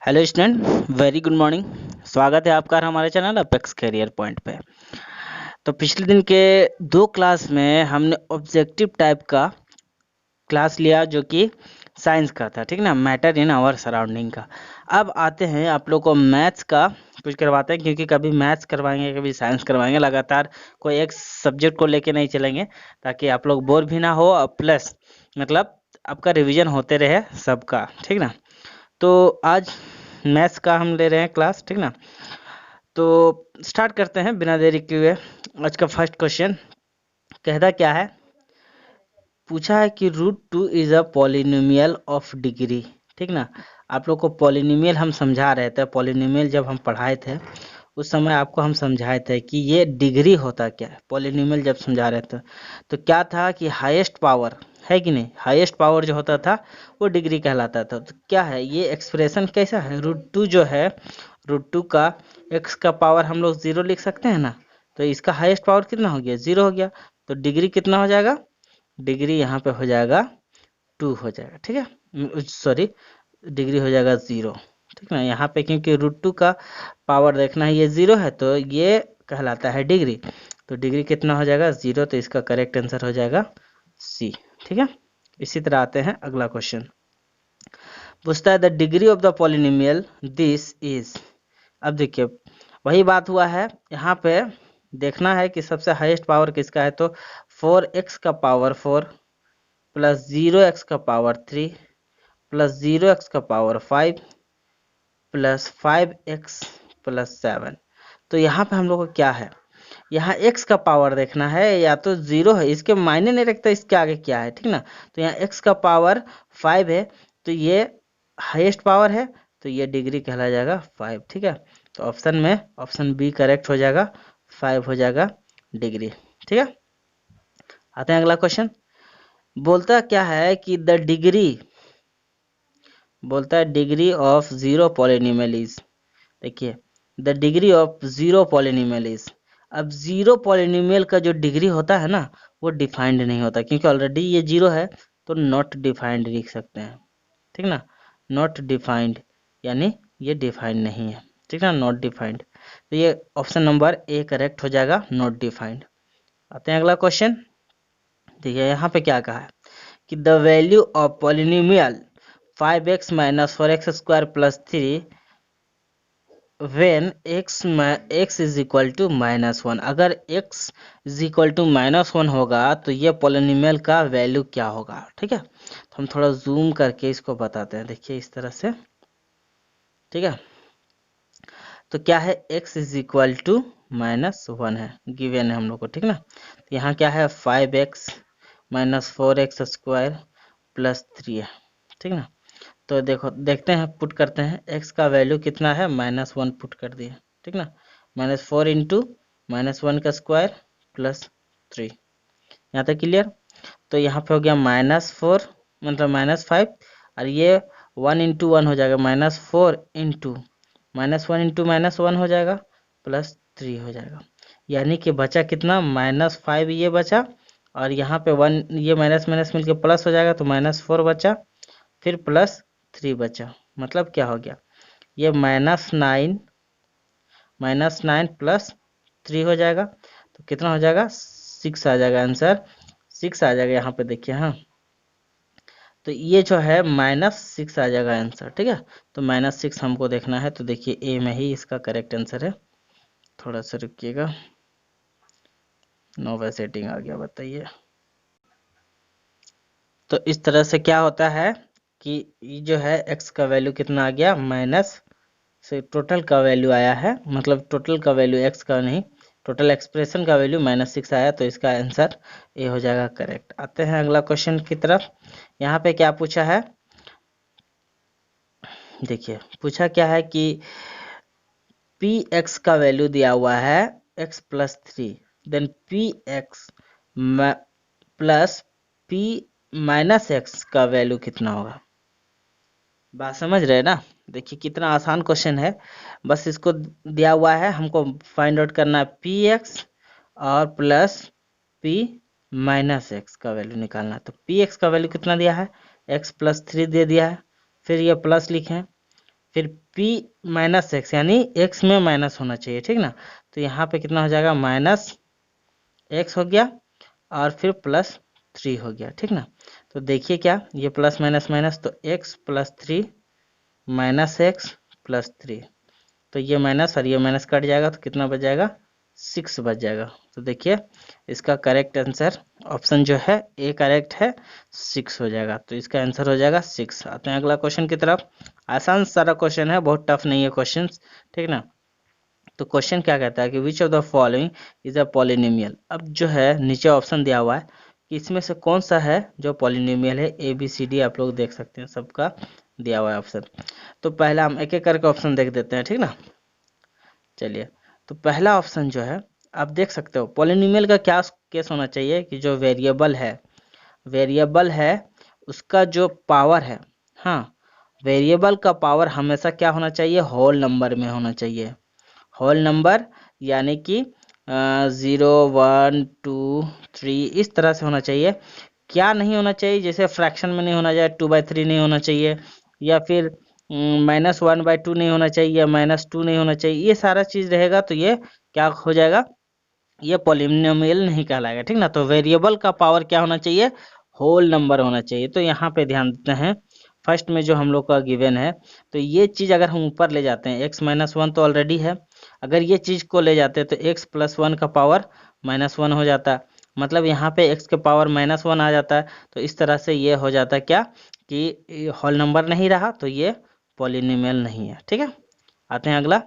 Hello student, very good morning. स्वागत है आपका हमारे चैनल अपेक्स करियर पॉइंट पे। तो पिछले दिन के दो क्लास में हमने ऑब्जेक्टिव टाइप का क्लास लिया जो कि साइंस का था, ठीक ना, मैटर इन आवर सराउंडिंग का। अब आते हैं आप लोग को मैथ्स का कुछ करवाते हैं, क्योंकि कभी मैथ्स करवाएंगे कभी साइंस करवाएंगे, लगातार कोई एक सब्जेक्ट को लेके नहीं चलेंगे, ताकि आप लोग बोर भी ना हो और प्लस मतलब आपका रिवीजन होते रहे सबका, ठीक ना। तो आज मैथ्स का हम ले रहे हैं क्लास, ठीक ना। तो स्टार्ट करते हैं बिना देरी किए हुए। आज का फर्स्ट क्वेश्चन कहता क्या है, पूछा है कि √2 is a polynomial of degree, ठीक ना। आप लोग को पॉलिनोमियल हम समझा रहे थे, पॉलिनोमियल जब हम पढ़ाए थे उस समय आपको हम समझाए थे कि ये डिग्री होता क्या है। पॉलिनोमियल जब समझा रहे थे तो क्या था कि हाईएस्ट पावर है कि नहीं, हाईएस्ट पावर जो होता था वो डिग्री कहलाता था। तो क्या है ये एक्सप्रेशन, कैसा है, √2 जो है, √2 का x का पावर हम लोग 0 लिख सकते हैं ना। तो इसका हाईएस्ट पावर कितना हो गया, 0 हो गया। तो डिग्री कितना हो जाएगा, डिग्री यहाँ पे हो जाएगा 2 हो जाएगा, ठीक है, सॉरी, डिग्री हो जाएगा 0, ठीक ना। यहाँ पे क्योंकि √2 का पावर देखना है, ये 0 है तो ये कहलाता है डिग्री। तो डिग्री कितना हो जाएगा, 0। तो इसका करेक्ट आंसर हो जाएगा सी, ठीक है। इसी तरह आते हैं अगला क्वेश्चन, पूछता है the degree of the polynomial this is. अब देखिए वही बात हुआ है, यहाँ पे देखना है कि सबसे हाईएस्ट पावर किसका है। तो 4x का पावर 4 प्लस 0x का पावर 3 प्लस 0x का पावर 5 प्लस 5x प्लस 7। तो यहाँ पे हम लोग को क्या है, यहाँ x का पावर देखना है, या तो 0 है, इसके मायने नहीं रखता इसके आगे क्या है, ठीक ना। तो यहाँ x का पावर 5 है तो ये हाईएस्ट पावर है, तो ये डिग्री कहला जाएगा 5, ठीक है। तो ऑप्शन में ऑप्शन बी करेक्ट हो जाएगा, 5 हो जाएगा डिग्री, ठीक है। आते हैं अगला क्वेश्चन, बोलता क्या है कि द डिग्री, बोलता है degree of zero polynomial is. देखिए the degree of zero polynomial is. अब जीरो पॉलिनोमियल का जो डिग्री होता है ना वो डिफाइंड नहीं होता, क्योंकि ऑलरेडी ये 0 है, तो नॉट डिफाइंड लिख सकते हैं, ठीक ना। नॉट डिफाइंड यानी ये डिफाइंड नहीं है, ठीक ना, नॉट डिफाइंड। तो ये ऑप्शन नंबर ए करेक्ट हो जाएगा, नॉट डिफाइंड। आते हैं अगला क्वेश्चन, देखिए यहाँ पे क्या कहा है कि the value of polynomial 5x minus 4x square plus 3 when x is equal to -1। अगर x इज इक्वल टू -1 होगा तो ये पॉलिनोमियल का वैल्यू क्या होगा, ठीक है। तो हम थोड़ा जूम करके इसको बताते हैं, देखिए इस तरह से, ठीक है। तो क्या है, x इज इक्वल टू -1 है, गिवन है हम लोग को, ठीक ना। तो यहाँ क्या है, 5x minus 4x square plus 3 है, ठीक ना। तो देखो देखते हैं, पुट करते हैं, x का वैल्यू कितना है, -1 पुट कर दिए, ठीक ना। -4 इंटू -1 का स्क्वायर प्लस 3, यहाँ तक क्लियर। तो यहाँ पे हो गया -4 मतलब -5, और ये 1 इंटू 1 हो जाएगा, -4 इंटू -1 हो जाएगा प्लस 3 हो जाएगा। यानी कि बचा कितना, -5 ये बचा, और यहाँ पे 1 ये माइनस माइनस मिलके प्लस हो जाएगा, तो -4 बचा, फिर प्लस 3 बचा। मतलब क्या हो गया, ये -9 प्लस 3 हो जाएगा, तो कितना हो जाएगा, 6 आ जाएगा, आंसर 6 आ जाएगा। यहाँ पे देखिए, हाँ, तो ये जो है -6 आ जाएगा आंसर, ठीक है। तो -6 हमको देखना है, तो देखिए ए में ही इसका करेक्ट आंसर है। थोड़ा सा रुकिएगा, नोवा सेटिंग आ गया, बताइए। तो इस तरह से क्या होता है कि ये जो है x का वैल्यू कितना आ गया, माइनस से टोटल का वैल्यू आया है, मतलब टोटल का वैल्यू x का नहीं, टोटल एक्सप्रेशन का वैल्यू -6 आया, तो इसका आंसर ए हो जाएगा करेक्ट। आते हैं अगला क्वेश्चन की तरफ, यहाँ पे क्या पूछा है, देखिए पूछा क्या है कि px का वैल्यू दिया हुआ है x plus 3, then px plus p minus x का वैल्यू कितना होगा। बात समझ रहे हैं ना, देखिए कितना आसान क्वेश्चन है, बस इसको दिया हुआ है, हमको फाइंड आउट करना है px और प्लस p माइनस x का वैल्यू निकालना है। तो px का वैल्यू कितना दिया है, x प्लस 3 दे दिया है, फिर ये प्लस लिखें, फिर p माइनस एक्स, यानी x में माइनस होना चाहिए, ठीक ना। तो यहाँ पे कितना हो जाएगा, माइनस एक्स हो गया और फिर प्लस 3 हो गया, ठीक ना। तो देखिए क्या, ये प्लस माइनस माइनस, तो x plus 3 minus x plus 3, तो ये माइनस और ये माइनस कट जाएगा, तो कितना बच जाएगा, 6 बच जाएगा। तो देखिए इसका करेक्ट आंसर ऑप्शन जो है ए करेक्ट है, 6 हो जाएगा। तो इसका आंसर हो जाएगा 6। आते हैं अगला क्वेश्चन की तरफ। आसान सारा क्वेश्चन है, बहुत टफ नहीं है क्वेश्चन, ठीक ना। तो क्वेश्चन क्या कहता है कि which of the following is a polynomial. अब जो है नीचे ऑप्शन दिया हुआ है कि इसमें से कौन सा है जो पॉलिनोमियल है, ए बी सी डी आप लोग देख सकते हैं, सबका दिया हुआ है ऑप्शन। तो पहला हम एक एक करके ऑप्शन देख देते हैं, ठीक ना। चलिए, तो पहला ऑप्शन जो है आप देख सकते हो, पॉलिनोमियल का क्या केस होना चाहिए कि जो वेरिएबल है उसका जो पावर है, हाँ, वेरिएबल का पावर हमेशा क्या होना चाहिए, होल नंबर में होना चाहिए। होल नंबर यानी कि 0 1 2 3 इस तरह से होना चाहिए। क्या नहीं होना चाहिए, जैसे फ्रैक्शन में नहीं होना चाहिए, 2/3 नहीं होना चाहिए, या फिर -1/2 नहीं होना चाहिए, या -2 नहीं होना चाहिए। ये सारा चीज रहेगा तो ये क्या हो जाएगा, ये पॉलिनोमियल नहीं कहलाएगा, ठीक ना। तो वेरिएबल का पावर क्या होना चाहिए, होल नंबर होना चाहिए। तो यहाँ पे ध्यान देते हैं, फर्स्ट में जो हम लोग का गिवन है, तो ये चीज अगर हम ऊपर ले जाते हैं, x-1 तो ऑलरेडी है, अगर ये चीज को ले जाते हैं तो x+1 का पावर -1 हो जाता है, मतलब यहाँ पे x के पावर -1 आ जाता है। तो इस तरह से ये हो जाता है क्या कि होल नंबर नहीं रहा, तो ये पॉलिनोमियल नहीं है, ठीक है। आते हैं अगला।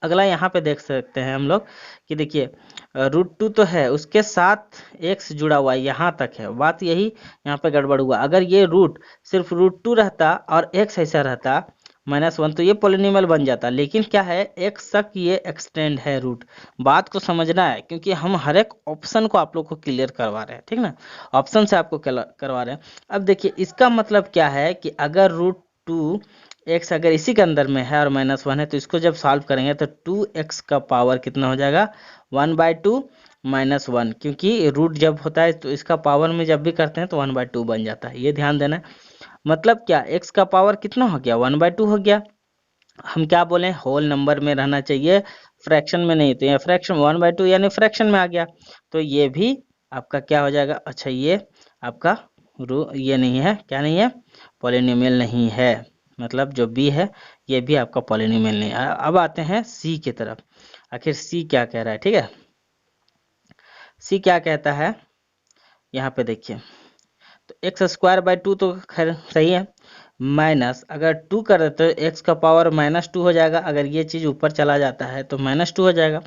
अगला यहाँ पे देख सकते हैं हम लोग कि देखिए √2 तो है, उसके साथ x जुड़ा हुआ है, यहाँ तक है बात, यही यहाँ पे गड़बड़ हुआ। अगर ये रूट सिर्फ √2 रहता और x ऐसा रहता -1, तो ये पॉलिनोमियल बन जाता। लेकिन क्या है, x तक ये एक्सटेंड है रूट, बात को समझना है, क्योंकि हम हर एक ऑप्शन को आप लोग को क्लियर करवा रहे हैं, ठीक ना, ऑप्शन से आपको करवा रहे हैं। अब देखिए इसका मतलब क्या है कि अगर √2 x अगर इसी के अंदर में है और -1 है, तो इसको जब सॉल्व करेंगे तो 2x का पावर कितना हो जाएगा, 1/2 -1, क्योंकि रूट जब होता है तो इसका पावर में जब भी करते हैं तो 1/2 बन जाता है, ये ध्यान देना है। मतलब क्या, x का पावर कितना हो गया, 1/2 हो गया। हम क्या बोले, होल नंबर में रहना चाहिए, फ्रैक्शन में नहीं। तो ये फ्रैक्शन 1/2 यानी फ्रैक्शन में आ गया, तो ये भी आपका क्या हो जाएगा, अच्छा ये आपका ये नहीं है, क्या नहीं है, पॉलिनोमियल नहीं है, मतलब जो बी है ये भी आपका पॉलिनोमियल नहीं है। अब आते हैं सी की तरफ, आखिर सी क्या कह रहा है, ठीक है। सी क्या कहता है, यहाँ पे देखिए, तो x²/2 तो खैर सही है, माइनस अगर 2 कर देते तो x का पावर -2 हो जाएगा, अगर ये चीज ऊपर चला जाता है तो -2 हो जाएगा।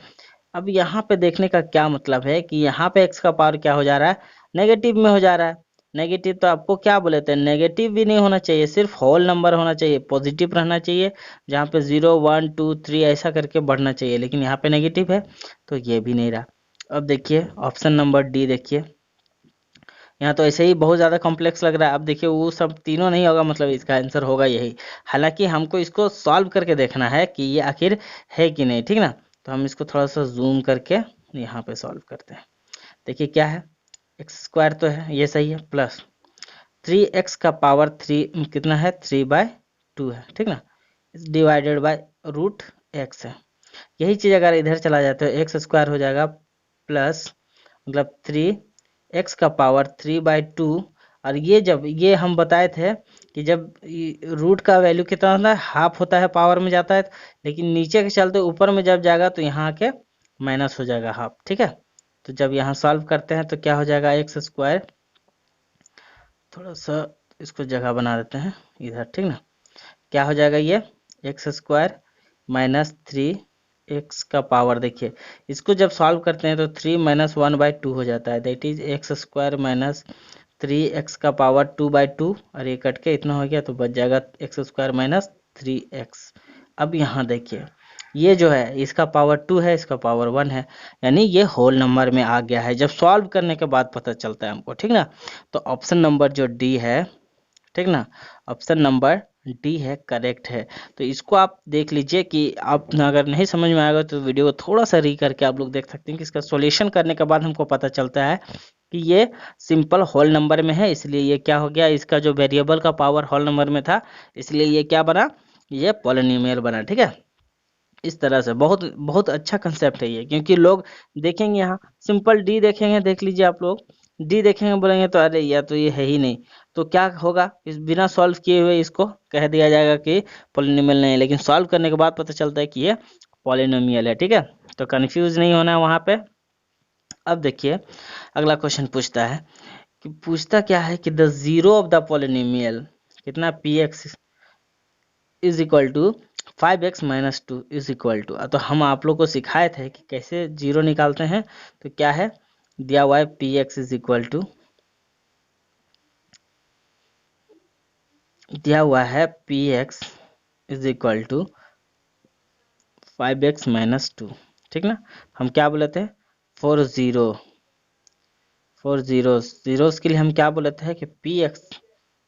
अब यहाँ पे देखने का क्या मतलब है कि यहाँ पे x का पावर क्या हो जा रहा है, नेगेटिव में हो जा रहा है। नेगेटिव तो आपको क्या बोले थे, नेगेटिव भी नहीं होना चाहिए, सिर्फ होल नंबर होना चाहिए, पॉजिटिव रहना चाहिए, जहाँ पे 0 1 2 3 ऐसा करके बढ़ना चाहिए, लेकिन यहाँ पे नेगेटिव है तो ये भी नहीं रहा। अब देखिए ऑप्शन नंबर डी, देखिए यहाँ तो ऐसे ही बहुत ज़्यादा कॉम्प्लेक्स लग रहा है। अब देखिए वो सब तीनों नहीं होगा, मतलब इसका आंसर होगा यही। हालांकि हमको इसको सॉल्व करके देखना है कि ये आखिर है कि नहीं, ठीक ना। तो हम इसको थोड़ा सा जूम करके यहाँ पे सॉल्व करते हैं। देखिए क्या है, x² तो है, ये सही है, प्लस 3x का पावर 3 कितना है, 3/2 है, ठीक ना, डिवाइडेड बाय √x है। यही चीज़ अगर इधर चला जाता है x² हो जाएगा प्लस, मतलब 3x का पावर 3/2, और ये जब ये हम बताए थे कि जब रूट का वैल्यू कितना होता है, हाफ होता है, पावर में जाता है, लेकिन नीचे के चलते ऊपर में जब जाएगा तो यहाँ के माइनस हो जाएगा हाफ, ठीक है। तो जब यहाँ सॉल्व करते हैं तो क्या हो जाएगा, x², थोड़ा सा इसको जगह बना देते हैं इधर, ठीक ना, क्या हो जाएगा ये x² माइनस 3x का पावर, देखिए इसको जब सॉल्व करते हैं तो 3 - 1/2 हो जाता है, that is x² minus 3x का पावर 2/2, और ये कट के इतना हो गया तो बच जाएगा x² माइनस 3x। अब यहाँ देखिए ये जो है इसका पावर 2 है, इसका पावर 1 है, यानी ये होल नंबर में आ गया है, जब सॉल्व करने के बाद पता चलता है हमको, ठीक ना। तो ऑप्शन नंबर जो डी है, ठीक ना, ऑप्शन नंबर डी है, करेक्ट है। तो इसको आप देख लीजिए कि आप अगर नहीं समझ में आएगा तो वीडियो को थोड़ा सा री करके आप लोग देख सकते हैं कि इसका सॉल्यूशन करने के बाद हमको पता चलता है कि ये सिंपल होल नंबर में है, इसलिए ये क्या हो गया, इसका जो वेरिएबल का पावर होल नंबर में था, इसलिए ये क्या बना, ये पॉलिनोमियल बना, ठीक है। इस तरह से बहुत बहुत अच्छा कंसेप्ट है ये, क्योंकि लोग देखेंगे यहाँ सिंपल डी देखेंगे, देख लीजिए आप लोग, डी देखेंगे बोलेंगे तो अरे यार तो ये है ही नहीं, तो क्या होगा, इस बिना सॉल्व किए हुए इसको कह दिया जाएगा कि पॉलिनोमियल नहीं है, लेकिन सॉल्व करने के बाद पता चलता है कि ये पॉलिनोमियल है, ठीक है। तो कंफ्यूज नहीं होना है वहाँ पे। अब देखिए अगला क्वेश्चन पूछता है कि पूछता क्या है कि the zero of the polynomial कितना P x is equal to 5x minus 2 is equal to, तो हम आप लोग को सिखाए थे कि कैसे जीरो निकालते हैं। तो क्या है दिया हुआ है p x is equal to, दिया हुआ है p x is equal to 5x minus 2, ठीक ना। हम क्या बोले थे, फोर जीरोस के लिए हम क्या बोले थे कि p x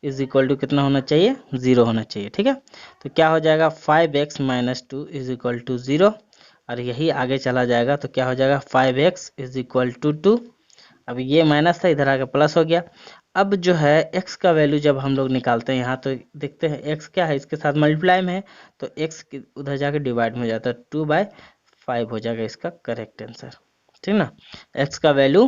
is equal to कितना होना चाहिए, 0 होना चाहिए, ठीक है। तो क्या हो जाएगा 5x minus 2 is equal to 0, और यही आगे चला जाएगा तो क्या हो जाएगा 5x इज इक्वल टू 2। अब ये माइनस था, इधर आके प्लस हो गया। अब जो है x का वैल्यू जब हम लोग निकालते हैं यहाँ, तो देखते हैं x क्या है, इसके साथ मल्टीप्लाई में है, तो x उधर जाके डिवाइड में हो जाता है, 2/5 हो जाएगा इसका करेक्ट आंसर, ठीक ना। x का वैल्यू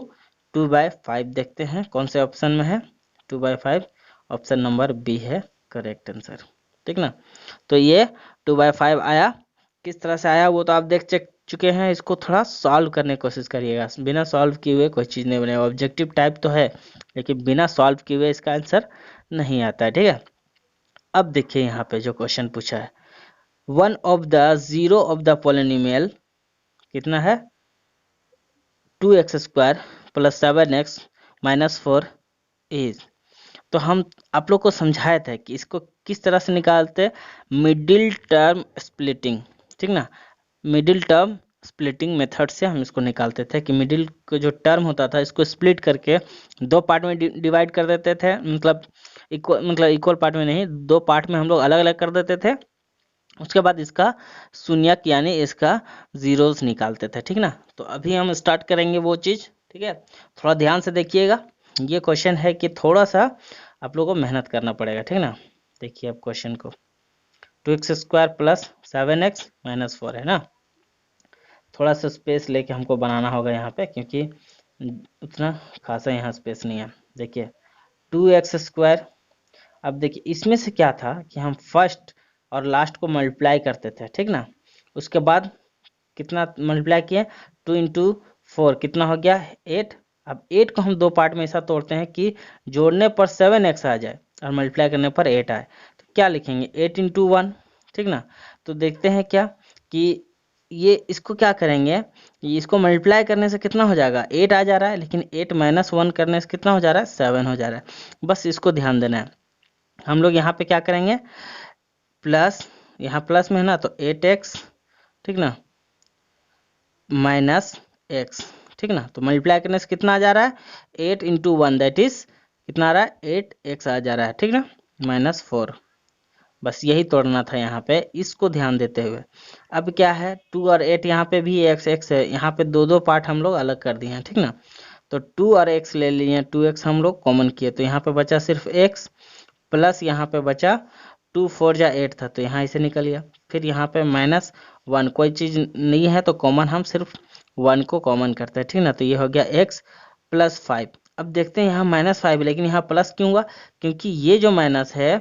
2/5 देखते हैं कौन से ऑप्शन में है, 2/5 ऑप्शन नंबर बी है करेक्ट आंसर, ठीक ना। तो ये 2/5 आया, किस तरह से आया वो तो आप देख चुके हैं। इसको थोड़ा सॉल्व करने की कोशिश करिएगा, बिना सॉल्व किए हुए कोई चीज़ नहीं बनेगा। ऑब्जेक्टिव टाइप तो है लेकिन बिना सॉल्व किए हुए इसका आंसर नहीं आता है, ठीक है। अब देखिए यहाँ पे जो क्वेश्चन पूछा है, one of the zero of the polynomial कितना है 2x² plus 7x minus 4 is, तो हम आप लोग को समझाया था कि इसको किस तरह से निकालते हैं, मिडिल टर्म स्प्लिटिंग, ठीक ना। मिडिल टर्म स्प्लिटिंग मेथड से हम इसको निकालते थे कि मिडिल का जो टर्म होता था इसको स्प्लिट करके दो पार्ट में डिवाइड कर देते थे, मतलब इक्वल पार्ट में नहीं, दो पार्ट में हम लोग अलग अलग कर देते थे। उसके बाद इसका शून्यक यानी इसका जीरोस निकालते थे, ठीक ना। तो अभी हम स्टार्ट करेंगे वो चीज़, ठीक है। थोड़ा ध्यान से देखिएगा, ये क्वेश्चन है कि थोड़ा सा आप लोगों को मेहनत करना पड़ेगा, ठीक ना। देखिए अब क्वेश्चन को, 2x² प्लस 7x माइनस 4 है ना। थोड़ा सा स्पेस लेके हमको बनाना होगा यहाँ पे, क्योंकि उतना खासा यहाँ स्पेस नहीं है। देखिए 2x², अब देखिए इसमें से क्या था कि हम फर्स्ट और लास्ट को मल्टीप्लाई करते थे, ठीक ना। उसके बाद कितना मल्टीप्लाई किए, 2 इंटू 4 कितना हो गया 8। अब 8 को हम दो पार्ट में ऐसा तोड़ते हैं कि जोड़ने पर 7x आ जाए और मल्टीप्लाई करने पर 8 आए, तो क्या लिखेंगे 8 इंटू 1, ठीक ना। तो देखते हैं क्या कि ये इसको क्या करेंगे, इसको मल्टीप्लाई करने से कितना हो जाएगा 8 आ जा रहा है, लेकिन 8 माइनस 1 करने से कितना हो जा रहा है 7 हो जा रहा है। बस इसको ध्यान देना है। हम लोग यहाँ पे क्या करेंगे, प्लस, यहाँ प्लस में है ना, तो 8x, ठीक ना, माइनस x, ठीक ना। तो मल्टीप्लाई करने से कितना आ जा रहा है 8 इंटू 1 दैट इज कितना आ रहा है 8x आ जा रहा है, ठीक ना, माइनस 4। बस यही तोड़ना था यहाँ पे, इसको ध्यान देते हुए। अब क्या है 2 और 8, यहाँ पे भी x है, यहाँ पे दो दो पार्ट हम लोग अलग कर दिए हैं, ठीक ना। तो 2 और x ले लिए, 2x हम लोग कॉमन किए, तो यहाँ पे बचा सिर्फ x, प्लस यहाँ पे बचा 2 4 जा 8 था, तो यहाँ इसे निकल गया। फिर यहाँ पे माइनस 1, कोई चीज़ नहीं है तो कॉमन हम सिर्फ 1 को कॉमन करते हैं, ठीक ना। तो ये हो गया x प्लस 5। अब देखते हैं यहाँ माइनस 5 लेकिन यहाँ प्लस क्यों हुआ, क्योंकि ये जो माइनस है,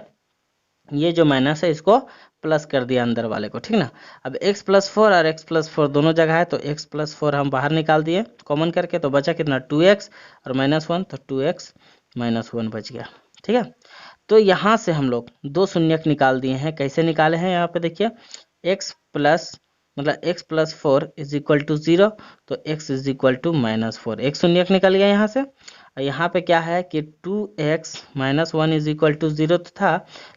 ये जो माइनस है इसको प्लस कर दिया अंदर वाले को, ठीक ना। अब x प्लस 4 और x प्लस 4 दोनों जगह है, तो x प्लस 4 हम बाहर निकाल दिए कॉमन करके, तो बचा कितना 2x और माइनस 1, तो 2x माइनस 1 बच गया, ठीक है। तो यहाँ से हम लोग दो शून्यक निकाल दिए हैं। कैसे निकाले हैं, यहाँ पे देखिए x प्लस मतलब x plus 4 is equal to 0, तो x is equal to minus 4, एक शून्यक निकल गया यहाँ से। और यहाँ पे क्या है कि 2x minus 1 is equal to 0 तो था,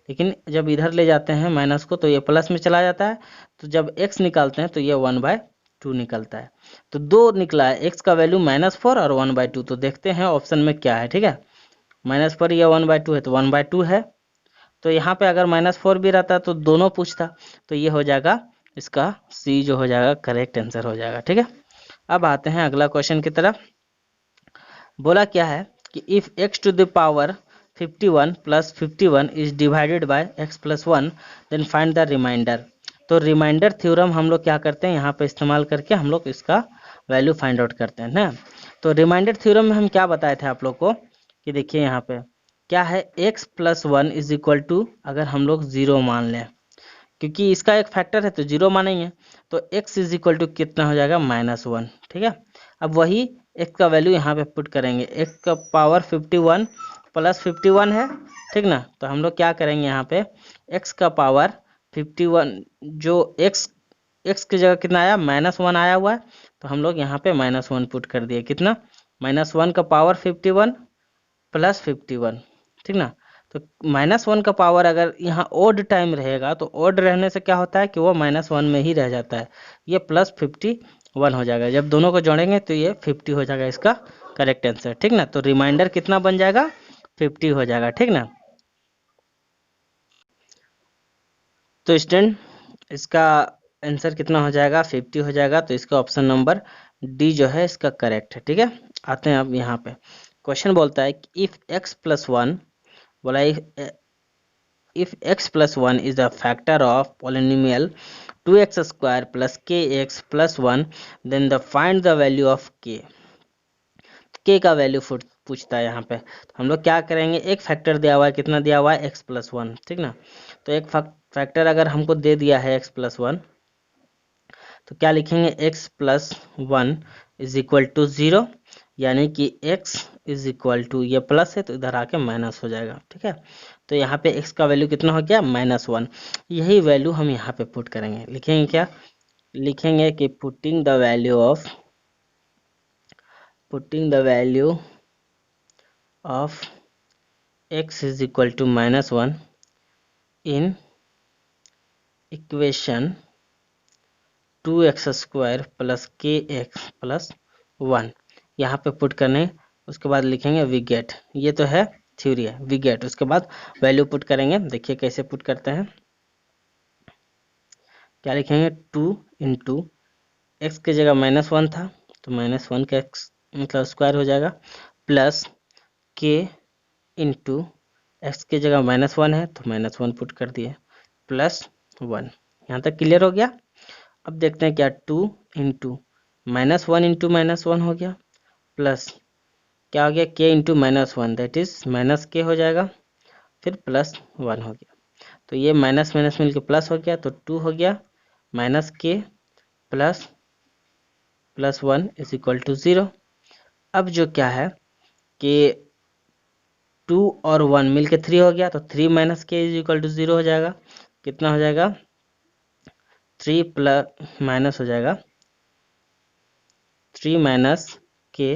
लेकिन जब इधर ले जाते हैं माइनस को तो ये प्लस में चला जाता है, तो जब x निकालते हैं तो ये 1/2 निकलता है। तो दो निकला है, x का वैल्यू -4 और 1/2। तो देखते हैं ऑप्शन में क्या है, ठीक है। -4 या 1/2 है, तो 1/2 है। तो यहाँ पे अगर -4 भी रहता तो दोनों पूछता, तो ये हो जाएगा इसका सी जो हो जाएगा करेक्ट आंसर हो जाएगा, ठीक है। अब आते हैं अगला क्वेश्चन की तरफ। बोला क्या है कि if x to the power 51 plus 51 is divided by x plus 1, then find the remainder. तो रिमाइंडर थ्योरम हम लोग क्या करते हैं, यहाँ पे इस्तेमाल करके हम लोग इसका वैल्यू फाइंड आउट करते हैं ना। तो रिमाइंडर थ्योरम में हम क्या बताए थे आप लोग को कि देखिए यहाँ पे क्या है, x plus 1 is equal to, अगर हम लोग 0 मान लें, क्योंकि इसका एक फैक्टर है तो 0 मानेंगे, तो x इज इक्वल टू कितना हो जाएगा, -1। ठीक है, अब वही x का वैल्यू यहाँ पे पुट करेंगे, x का पावर 51 प्लस 51 है, ठीक ना। तो हम लोग क्या करेंगे यहाँ पे, x का पावर 51, जो x की जगह कितना आया, -1 आया हुआ है, तो हम लोग यहाँ पे -1 पुट कर दिए, कितना, -1 का पावर 51 प्लस 51, ठीक ना। तो -1 का पावर अगर यहाँ ओड टाइम रहेगा तो ओड रहने से क्या होता है कि वो -1 में ही रह जाता है, ये +51 हो जाएगा, जब दोनों को जोड़ेंगे तो ये 50 हो जाएगा इसका करेक्ट आंसर, ठीक ना। तो रिमाइंडर कितना बन जाएगा, 50 हो जाएगा, ठीक ना। तो स्टूडेंट इसका आंसर कितना हो जाएगा, 50 हो जाएगा। तो इसका ऑप्शन नंबर डी जो है इसका करेक्ट है, ठीक है। आते हैं अब यहाँ पे क्वेश्चन बोलता है कि इफ x प्लस 1, बोला if x plus 1 is the factor of polynomial 2x square plus kx plus 1, then the find the value of k का वैल्यू पूछता है यहाँ पे। तो हम लोग क्या करेंगे, एक फैक्टर दिया हुआ है, कितना दिया हुआ है, x प्लस 1, ठीक ना। तो एक फैक्टर अगर हमको दे दिया है x प्लस 1, तो क्या लिखेंगे, x plus 1 is equal to 0, यानी कि x इज इक्वल टू, ये प्लस है तो इधर आके माइनस हो जाएगा, ठीक है। तो यहाँ पे x का वैल्यू कितना हो गया, -1। यही वैल्यू हम यहाँ पे पुट करेंगे, लिखेंगे क्या, लिखेंगे कि putting the value of x is equal to -1 in equation 2x square plus kx plus 1, यहाँ पे पुट करने, उसके बाद लिखेंगे वी गेट, ये तो है थ्योरी है, वी गेट, उसके बाद वैल्यू पुट करेंगे। देखिए कैसे पुट करते हैं, क्या लिखेंगे, 2 इंटू एक्स की जगह -1 था तो -1 का एक्स मतलब स्क्वायर हो जाएगा, प्लस के इंटू एक्स की जगह -1 है तो -1 पुट कर दिए, प्लस 1। यहाँ तक क्लियर हो गया। अब देखते हैं क्या, 2 इंटू -1 इंटू -1 हो गया, प्लस क्या हो गया, k into -1 that is minus के हो जाएगा, फिर प्लस 1 हो गया। तो ये माइनस माइनस मिलके प्लस हो गया, तो 2 हो गया, माइनस के प्लस 1 इज इक्वल टू 0। अब जो क्या है कि 2 और 1 मिलके 3 हो गया, तो 3 माइनस के इज इक्वल टू 0 हो जाएगा, कितना हो जाएगा, 3 प्लस माइनस हो जाएगा, 3 माइनस के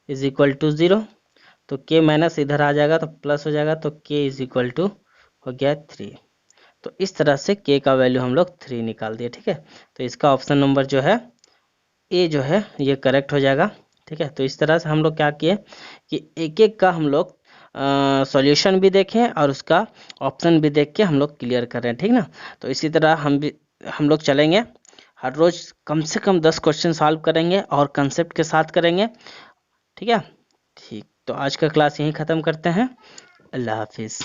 इज इक्वल टू 0, तो के माइनस इधर आ जाएगा तो प्लस हो जाएगा, तो के इज इक्वल टू हो गया 3। तो इस तरह से के का वैल्यू हम लोग 3 निकाल दिए, ठीक है। तो इसका ऑप्शन नंबर जो है ए जो है ये करेक्ट हो जाएगा, ठीक है। तो इस तरह से हम लोग क्या किए कि एक एक का हम लोग सॉल्यूशन भी देखें और उसका ऑप्शन भी देख के हम लोग क्लियर कर रहे हैं, ठीक ना। तो इसी तरह हम लोग चलेंगे, हर रोज कम से कम 10 क्वेश्चन सॉल्व करेंगे और कंसेप्ट के साथ करेंगे, ठीक है। ठीक, तो आज का क्लास यहीं ख़त्म करते हैं, अल्लाह हाफिज़।